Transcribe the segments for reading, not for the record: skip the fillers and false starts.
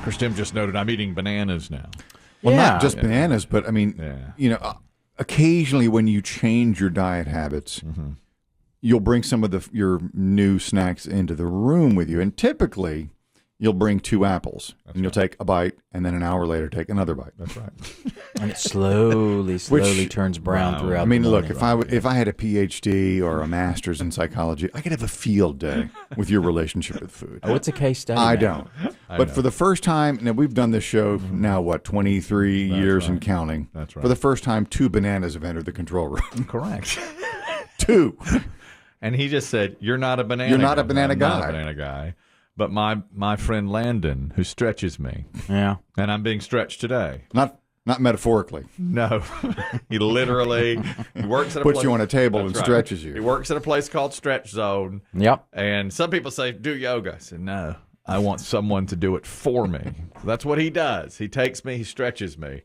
Tim just noted I'm eating bananas now. Well, not just bananas, but I mean, occasionally when you change your diet habits, you'll bring some of your new snacks into the room with you. And typically, you'll bring 2 apples. You'll take a bite, and then an hour later, take another bite. That's right. And it slowly turns brown throughout. I mean, look, if I had a PhD or a master's in psychology, I could have a field day with your relationship with food. Oh, it's a case study. I don't. But for the first time, now we've done this show now, 23 years and counting. That's right. For the first time, 2 bananas have entered the control room. Correct. 2. And he just said, "You're not a banana. You're not a banana I'm guy. Not a banana guy." But my friend Landon, who stretches me, and I'm being stretched today. Not metaphorically. No, he literally works at puts you on a table and stretches you. He works at a place called Stretch Zone. Yep. And some people say, "Do yoga." I said, "No, I want someone to do it for me." So that's what he does. He takes me, he stretches me.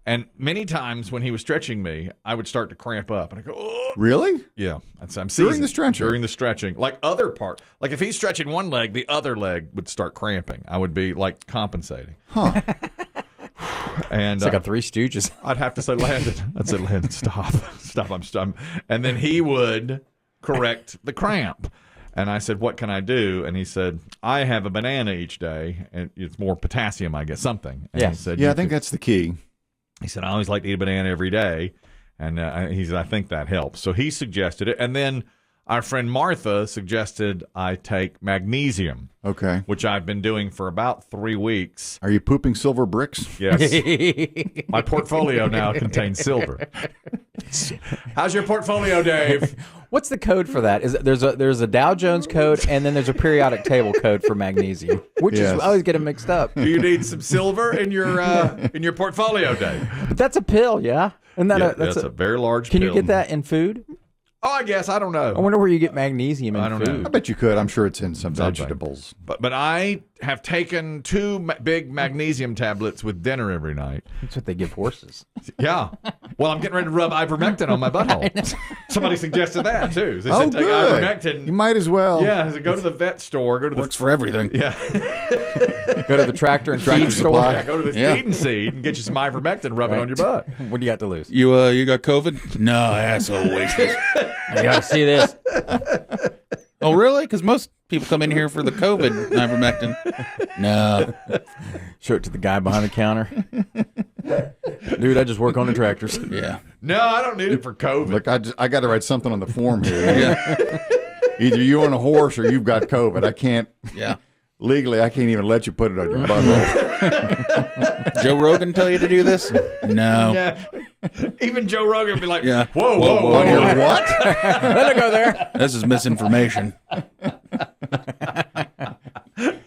And many times when he was stretching me, I would start to cramp up. And I go, "Oh." Really? Yeah. I'm during the stretching? During the stretching. Like other part. Like if he's stretching one leg, the other leg would start cramping. I would be like compensating. Huh. And it's like a Three Stooges. I'd have to say, Landon. I'd say, Landon, stop. Stop. I'm. And then he would correct the cramp. And I said, "What can I do?" And he said, "I have a banana each day. And it's more potassium, I guess, something." And he said, I think that's the key. He said, "I always like to eat a banana every day." And he said, "I think that helps." So he suggested it. And then our friend Martha suggested I take magnesium. Okay. Which I've been doing for about 3 weeks. Are you pooping silver bricks? Yes. My portfolio now contains silver. How's your portfolio, Dave? What's the code for that? There's a Dow Jones code, and then there's a periodic table code for magnesium, which is I always get them mixed up. Do you need some silver in your portfolio, Dave? But that's a pill, yeah. And that's a very large pill. Can you get that in food? Oh, I guess. I don't know. I wonder where you get magnesium in food. I don't know. I bet you could. I'm sure it's in some vegetables. But I have taken 2 big magnesium tablets with dinner every night. That's what they give horses. Yeah. Well, I'm getting ready to rub ivermectin on my butthole. Somebody suggested that, too. They said, take good. ivermectin. You might as well. Yeah. So go to the vet store. Works for everything. Yeah. Go to the tractor and feed store. Yeah, go to the feed and seed and get you some ivermectin, rub it on your butt. What do you got to lose? You got COVID? No, asshole. You got to see this. Oh, really? Because most people come in here for the COVID ivermectin. No. Show it to the guy behind the counter. Dude, I just work on the tractors. Yeah. No, I don't need it for COVID. Look, I got to write something on the form here. Yeah. Either you're on a horse or you've got COVID. I can't. Yeah. Legally, I can't even let you put it on your butthole. Joe Rogan tell you to do this? No. Yeah. Even Joe Rogan would be like, yeah. Whoa. What? Let it go there. This is misinformation.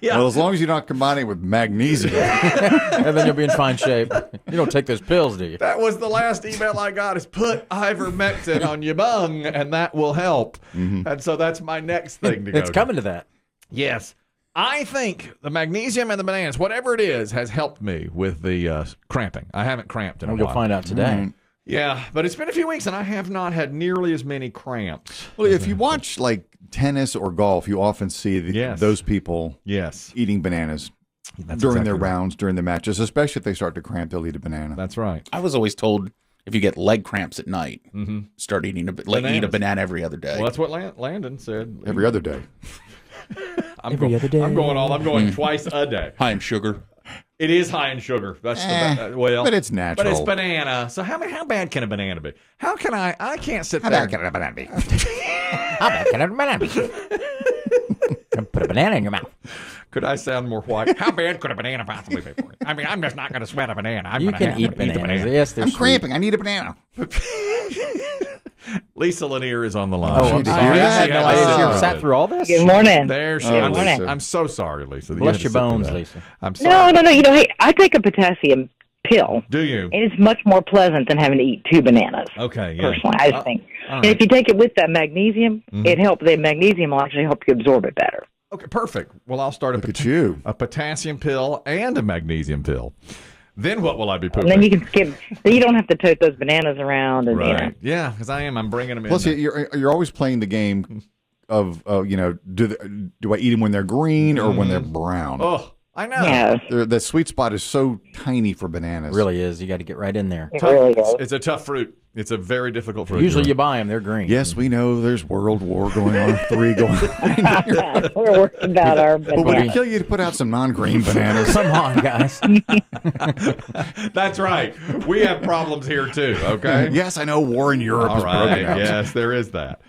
Yeah. Well, as long as you're not combining it with magnesium. And then you'll be in fine shape. You don't take those pills, do you? That was the last email I got is put ivermectin on your bung, and that will help. Mm-hmm. And so that's my next thing to go It's coming to that. Yes. I think the magnesium and the bananas, whatever it is, has helped me with the cramping. I haven't cramped in a while. We'll find out today. Mm-hmm. Yeah, but it's been a few weeks, and I have not had nearly as many cramps. Well, if you watch like tennis or golf, you often see those people eating bananas during their rounds, during the matches, especially if they start to cramp, they'll eat a banana. That's right. I was always told if you get leg cramps at night, start eating eat a banana every other day. Well, that's what Landon said. Every other day. I'm going twice a day. High in sugar. It is high in sugar. That's but it's natural. But it's banana. So how bad can a banana be? How can I can't sit there. How bad can a banana be? How bad can a banana be? Put a banana in your mouth. Could I sound more white? How bad could a banana possibly be for you? I mean, I'm just not going to sweat a banana. You can eat bananas. Yes, I'm cramping. I need a banana. Lisa Lanier is on the line. Oh, I'm sorry. She sat through all this? Good morning. There she is. I'm so sorry, Lisa. Bless your bones, Lisa. I'm sorry. No. You know, hey, I take a potassium pill. Do you? And it's much more pleasant than having to eat 2 bananas. Okay, yeah. Personally, I think. Right. And if you take it with that magnesium, it helps. The magnesium will actually help you absorb it better. Okay, perfect. Well, I'll start a potassium pill and a magnesium pill. Then what will I be pooping? And then you can skip. Then you don't have to tote those bananas around. And, right. You know. Yeah, because I'm bringing them in. Plus, you're always playing the game of do I eat them when they're green or when they're brown? Oh, I know. Yeah, The sweet spot is so tiny for bananas. It really is. You got to get right in there. it really is. It's a tough fruit. It's a very difficult fruit. Usually you buy them, they're green. Yes, we know there's World War going on, 3 going on. We're worried about our But would it bananas. kill you to put out some non-green bananas? Come on, guys. That's right. We have problems here too, okay? Yes, I know war in Europe All is right. broken out. Yes, there is that.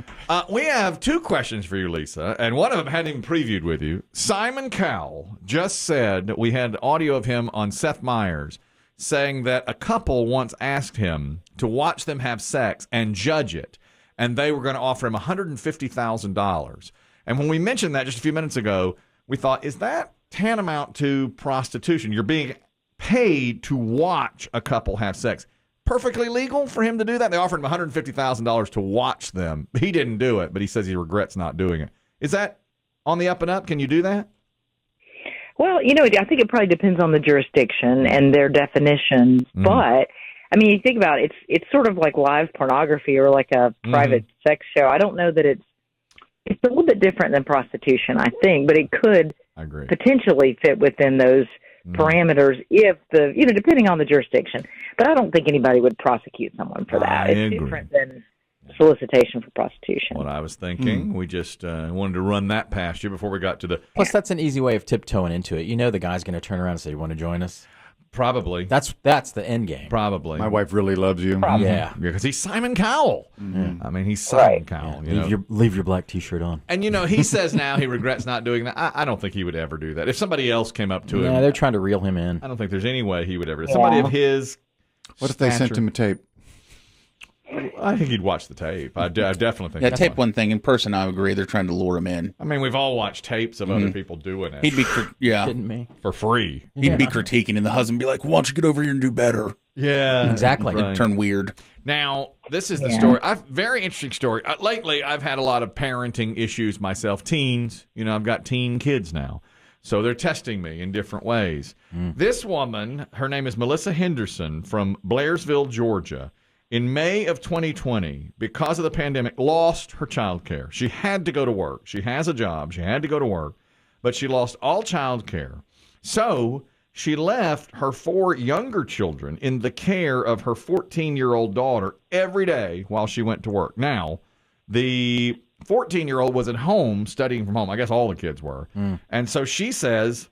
We have 2 questions for you, Lisa, and one of them hadn't even previewed with you. Simon Cowell just said, we had audio of him on Seth Meyers, saying that a couple once asked him to watch them have sex and judge it, and they were going to offer him $150,000. And when we mentioned that just a few minutes ago, we thought, is that tantamount to prostitution? You're being paid to watch a couple have sex. Perfectly legal for him to do that? They offered him $150,000 to watch them. He didn't do it, but he says he regrets not doing it. Is that on the up and up? Can you do that? Well, I think it probably depends on the jurisdiction and their definitions. But I mean, you think about it, it's sort of like live pornography or like a private sex show. I don't know that it's a little bit different than prostitution, I think, but it could potentially fit within those parameters if depending on the jurisdiction. But I don't think anybody would prosecute someone for that. It's different than solicitation for prostitution. What I was thinking. We just wanted to run that past you before we got to the... Plus, that's an easy way of tiptoeing into it. You know the guy's going to turn around and say, you want to join us? Probably. That's the end game. Probably. My wife really loves you. Probably. Yeah. Because he's Simon Cowell. I mean, he's Simon Cowell. Leave your black T-shirt on. And, he says now he regrets not doing that. I don't think he would ever do that. If somebody else came up to him... Yeah, they're trying to reel him in. I don't think there's any way he would ever... Somebody of his... What if they sent him a tape? I think he'd watch the tape. I definitely think. Yeah, tape one thing. In person, I agree. They're trying to lure him in. I mean, we've all watched tapes of other people doing it. He'd be, Kidding me? for free. He'd be critiquing, and the husband would be like, "Why don't you get over here and do better?" Yeah, exactly. Right. Turn weird. Now, this is the story. Very interesting story. Lately, I've had a lot of parenting issues myself. Teens, I've got teen kids now. So they're testing me in different ways. This woman, her name is Melissa Henderson from Blairsville, Georgia. In May of 2020, because of the pandemic, lost her child care. She had to go to work. She has a job. She had to go to work, but she lost all child care. So she left her 4 younger children in the care of her 14-year-old daughter every day while she went to work. Now, the 14-year-old was at home studying from home. I guess all the kids were. And so she says,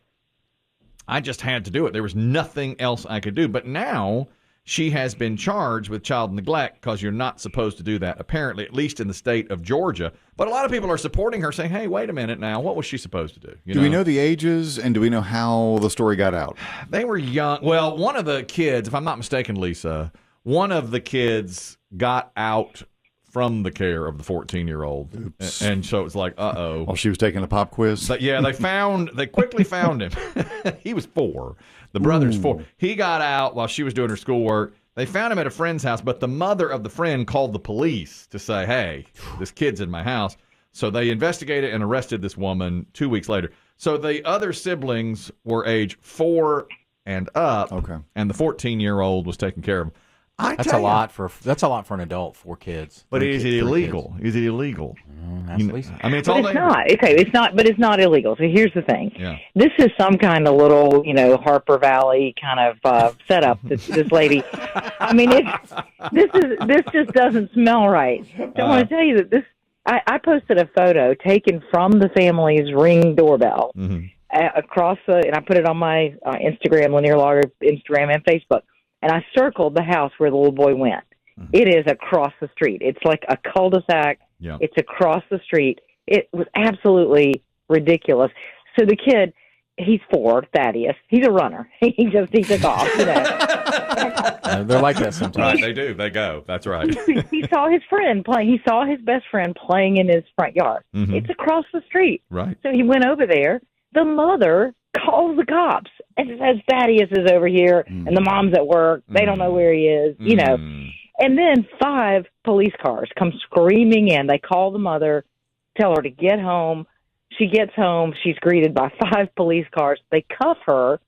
I just had to do it. There was nothing else I could do. But now she has been charged with child neglect because you're not supposed to do that, apparently, at least in the state of Georgia. But a lot of people are supporting her, saying, hey, wait a minute now. What was she supposed to do? Do we know the ages, and do we know how the story got out? They were young. Well, one of the kids, if I'm not mistaken, Lisa, one of the kids got out from the care of the 14-year-old. And so it was like, uh-oh. While she was taking a pop quiz? But yeah, they quickly found him. He was 4. The brother's 4. He got out while she was doing her schoolwork. They found him at a friend's house, but the mother of the friend called the police to say, hey, this kid's in my house. So they investigated and arrested this woman 2 weeks later. So the other siblings were age 4 and up, and the 14-year-old was taken care of. That's a lot for an adult, 4 kids. But is it illegal? Is it illegal? That's Lisa. I mean, it's But all it's not. Okay, it's not. But it's not illegal. So here's the thing. Yeah. This is some kind of little, Harper Valley kind of setup. This lady. I mean, this just doesn't smell right. So I want to tell you that this. I posted a photo taken from the family's Ring doorbell across and I put it on my Instagram, Linear Logger Instagram and Facebook, and I circled the house where the little boy went. It is across the street. It's like a cul-de-sac. Yeah. It's across the street. It was absolutely ridiculous. So the kid, he's 4, Thaddeus. He's a runner. He took off. They're like that sometimes. Right, they do. They go. That's right. He saw his friend playing. He saw his best friend playing in his front yard. It's across the street. Right. So he went over there. The mother calls the cops and says Thaddeus is over here, and the mom's at work. They don't know where he is. And then 5 police cars come screaming in. They call the mother, tell her to get home. She gets home. She's greeted by 5 police cars. They cuff her,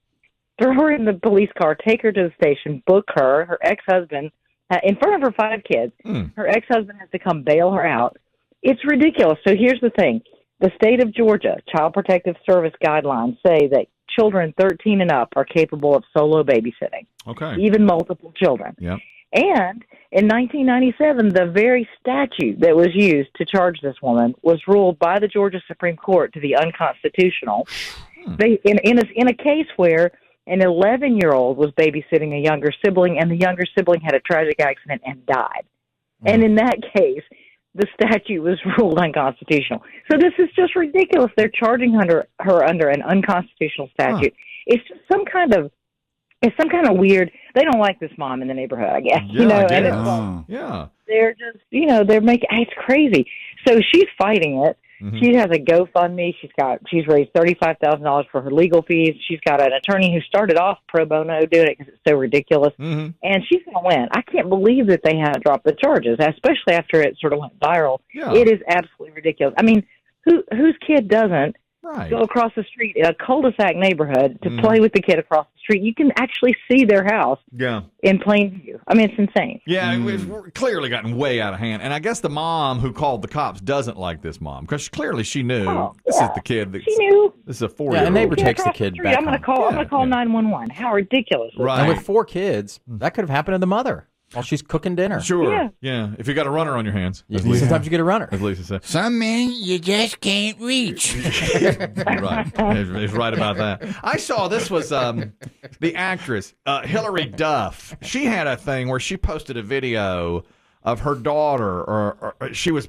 throw her in the police car, take her to the station, book her. Her ex-husband, in front of her 5 kids, her ex-husband has to come bail her out. It's ridiculous. So here's the thing. The state of Georgia Child Protective Service guidelines say that children 13 and up are capable of solo babysitting, Okay. even multiple children. Yep. And in 1997, the very statute that was used to charge this woman was ruled by the Georgia Supreme Court to be unconstitutional. In a case where an 11-year-old was babysitting a younger sibling, and the younger sibling had a tragic accident and died. And in that case, the statute was ruled unconstitutional. So this is just ridiculous. They're charging her under an unconstitutional statute. It's just some kind of weird. They don't like this mom in the neighborhood, I guess. Yeah, you know, I and guess. it's like, Yeah. they're just, they're making. It's crazy. So she's fighting it. Mhm. She has a GoFundMe. She's raised $35,000 for her legal fees. She's got an attorney who started off pro bono doing it because it's so ridiculous. Mhm. And she's going to win. I can't believe that they haven't dropped the charges, especially after it sort of went viral. Yeah. It is absolutely ridiculous. I mean, whose kid doesn't Right. go across the street in a cul-de-sac neighborhood to play with the kid across the street? You can actually see their house Yeah. in plain view. I mean, it's insane. Yeah, we've clearly gotten way out of hand. And I guess the mom who called the cops doesn't like this mom because clearly she knew this is the kid. She knew. This is a 4-year-old. Yeah, a neighbor Kid takes the across kid street. back I'm going home. to call 911. How ridiculous! is Right. And with 4 kids, that could have happened to the mother while she's cooking dinner. Sure. Yeah. If you got a runner on your hands. Sometimes you get a runner. As Lisa said. Some men you just can't reach. Right. He's right about that. I saw this was the actress, Hilary Duff. She had a thing where she posted a video of her daughter, or she was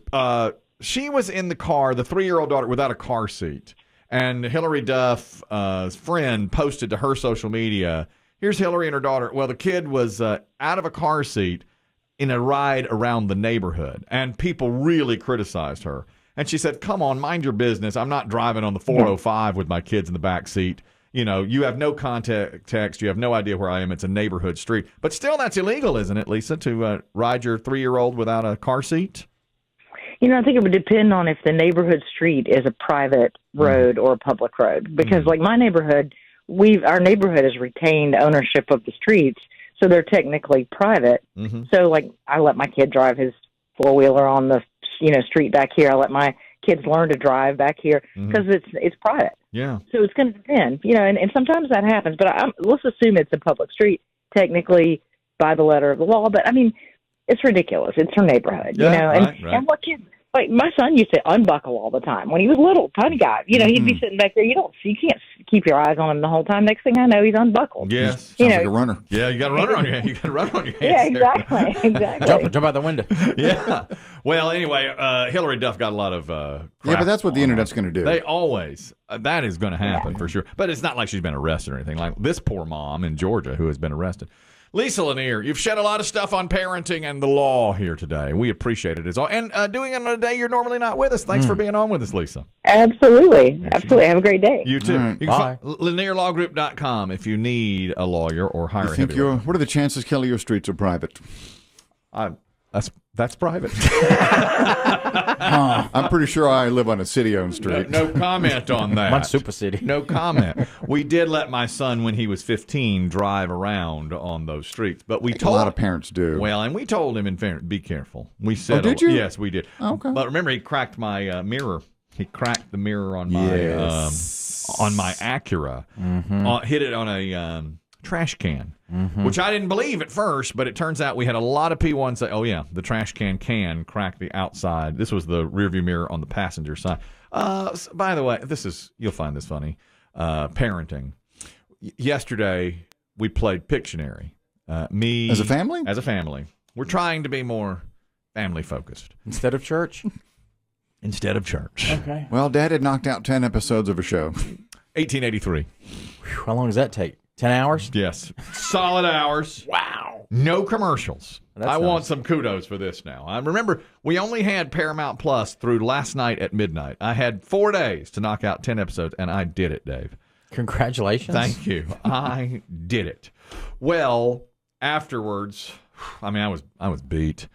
in the car, the 3-year-old daughter, without a car seat. And Hilary Duff's friend posted to her social media, here's Hillary and her daughter. Well, the kid was out of a car seat in a ride around the neighborhood, and people really criticized her. And she said, come on, mind your business. I'm not driving on the 405 with my kids in the back seat. You have no context. You have no idea where I am. It's a neighborhood street. But still, that's illegal, isn't it, Lisa, to ride your 3-year-old without a car seat? I think it would depend on if the neighborhood street is a private road or a public road. Because, like my neighborhood, our neighborhood has retained ownership of the streets, so they're technically private. Mm-hmm. So, like, I let my kid drive his 4-wheeler on the street back here. I let my kids learn to drive back here because it's private. Yeah. So it's going to depend, and sometimes that happens. But let's assume it's a public street, technically by the letter of the law. But I mean, it's ridiculous. It's her neighborhood, Yeah, and right. and what kids. Like my son used to unbuckle all the time when he was little, tiny guy. He'd be sitting back there. You can't keep your eyes on him the whole time. Next thing I know, he's unbuckled. Yes. Sounds like a runner. Yeah, you got a runner on your hand. You got a runner on your Yeah, hands. exactly. Jump out the window. Yeah. Well, anyway, Hillary Duff got a lot of Yeah, crap but that's what the on internet's going to do. They always, that is going to happen for sure. But it's not like she's been arrested or anything. Like this poor mom in Georgia who has been arrested. Lisa Lanier, you've shed a lot of stuff on parenting and the law here today. We appreciate it as all. And doing it on a day you're normally not with us. Thanks for being on with us, Lisa. Absolutely. Have a great day. You too. All right. You can find LanierLawGroup.com if you need a lawyer or hire You a think heavy lawyer. what are the chances, Kelly, your streets are private? That's private. I'm pretty sure I live on a city-owned street. No comment on that. One super city. No comment. We did let my son, when he was 15, drive around on those streets, but we A told lot of parents do. Well, and we told him in fairness, be careful. We said, did you? Yes, we did. Okay. But remember, he cracked my mirror. He cracked the mirror on my Acura. Hit it on a trash can, which I didn't believe at first, but it turns out we had a lot of P1 say, oh, yeah, the trash can crack the outside. This was the rearview mirror on the passenger side. By the way, you'll find this funny. Parenting. Yesterday, we played Pictionary. Me As a family? As a family. We're trying to be more family-focused. Instead of church. Instead of church. Okay. Well, Dad had knocked out 10 episodes of a show. 1883. How long does that take? 10 hours? Yes. Solid hours. Wow. No commercials. That's I want nice. some kudos for this now. I remember we only had Paramount Plus through last night at midnight. I had 4 days to knock out 10 episodes, and I did it, Dave. Congratulations. Thank you. I did it. Well, afterwards, I mean, I was beat.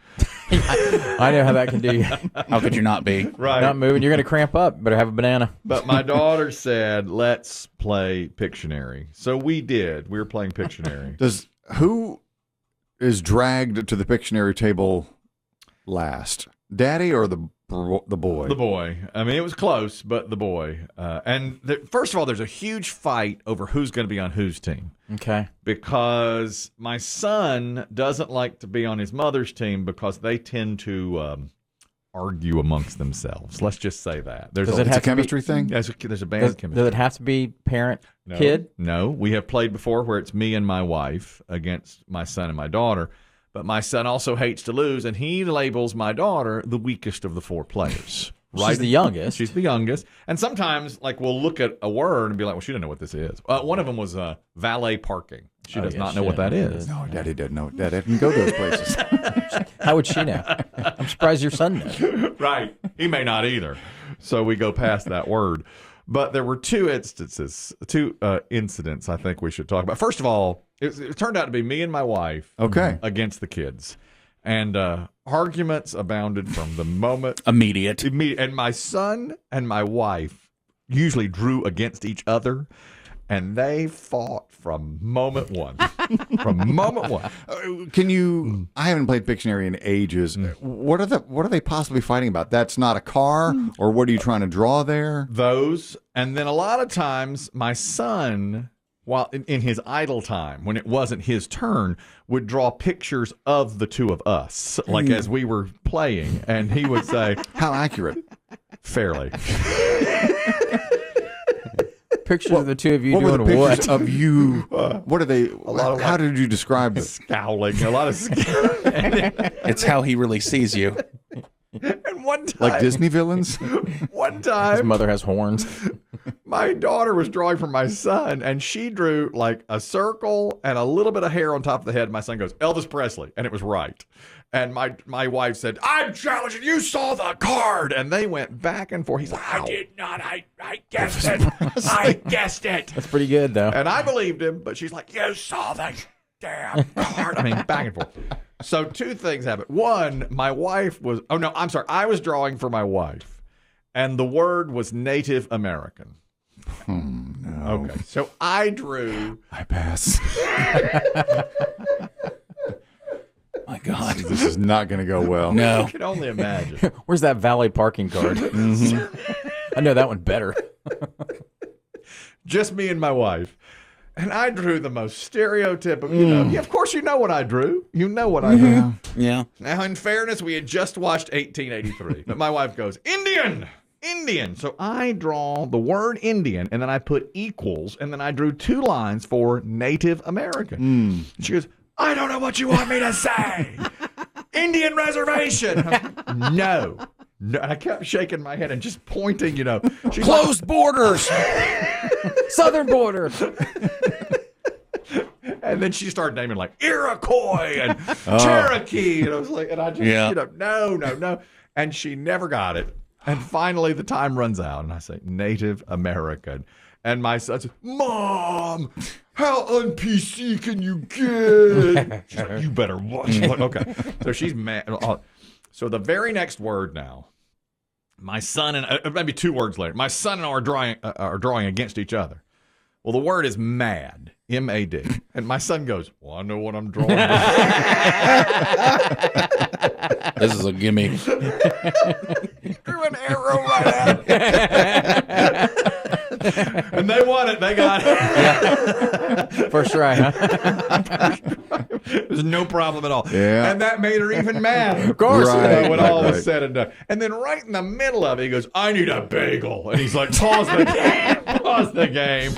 I know how that can do you. How could you not be? Right. Not moving. You're going to cramp up. Better have a banana. But my daughter said, let's play Pictionary. So we did. We were playing Pictionary. Who is dragged to the Pictionary table last? Daddy or the boy? The boy. I mean, it was close, but the boy. First of all, there's a huge fight over who's going to be on whose team. Okay. Because my son doesn't like to be on his mother's team because they tend to argue amongst themselves. Let's just say that. Does it have a chemistry thing? There's a band chemistry. Does it have to be parent, No, kid? No. We have played before where it's me and my wife against my son and my daughter. But my son also hates to lose, and he labels my daughter the weakest of the 4 players. Right? She's the youngest. She's the youngest. And sometimes, like, we'll look at a word and be like, well, she doesn't know what this is. One of them was valet parking. She does not know what that is. No, Daddy doesn't know. Daddy didn't go those places. How would she know? I'm surprised your son knows. Right. He may not either. So we go past that word. But there were two incidents I think we should talk about. First of all, it turned out to be me and my wife against the kids. And arguments abounded from the moment. Immediate. And my son and my wife usually drew against each other. And they fought from moment one. From moment one. Can you? I haven't played Pictionary in ages. What are they possibly fighting about? That's not a car, or what are you trying to draw there? Those, and then a lot of times my son, while in his idle time, when it wasn't his turn, would draw pictures of the two of us, like as we were playing, and he would say, "How accurate?" Fairly. Pictures of the two of you what were doing the what? pictures of you? What are they? How did you describe it? Scowling, a lot of scowling. It's how he really sees you. And one time, Like Disney villains? one His time, mother has horns. my daughter was drawing for my son, and she drew like a circle and a little bit of hair on top of the head. My son goes, Elvis Presley, and it was right. And my wife said, I'm challenging, you saw the card. And they went back and forth. He's like, I did not. I guessed it. I guessed it. That's pretty good, though. And I believed him, but she's like, you saw the damn card. I mean, back and forth. So 2 things happened. One, my wife was, I was drawing for my wife. And the word was Native American. No. Okay. So I drew. I pass. My God. This is not going to go well. No. I can only imagine. Where's that valet parking card? I know that one better. Just me and my wife. And I drew the most stereotypical, of course you know what I drew. You know what I drew. Yeah. Now, in fairness, we had just watched 1883. But my wife goes, Indian. So I draw the word Indian, and then I put equals, and then I drew 2 lines for Native American. She goes, I don't know what you want me to say. Indian reservation. No. And I kept shaking my head and just pointing, She's Closed borders. Southern border. And then she started naming like Iroquois and Cherokee. And I was like, and I just, no. And she never got it. And finally the time runs out and I say, Native American. And my son says, Mom, how un-PC can you get? She's like, you better watch. Like, okay. So she's mad. So the very next word now, my son and maybe 2 words later, my son and I are drawing against each other. Well, the word is mad, M-A-D. And my son goes, well, I know what I'm drawing. This is a gimme. He drew an arrow right at it. And they won it. They got it. Yeah. First try, huh? There's no problem at all. Yeah. And that made her even mad. Of course. When all was said and done. And then right in the middle of it, he goes, I need a bagel. And he's like, pause the game. Pause the game.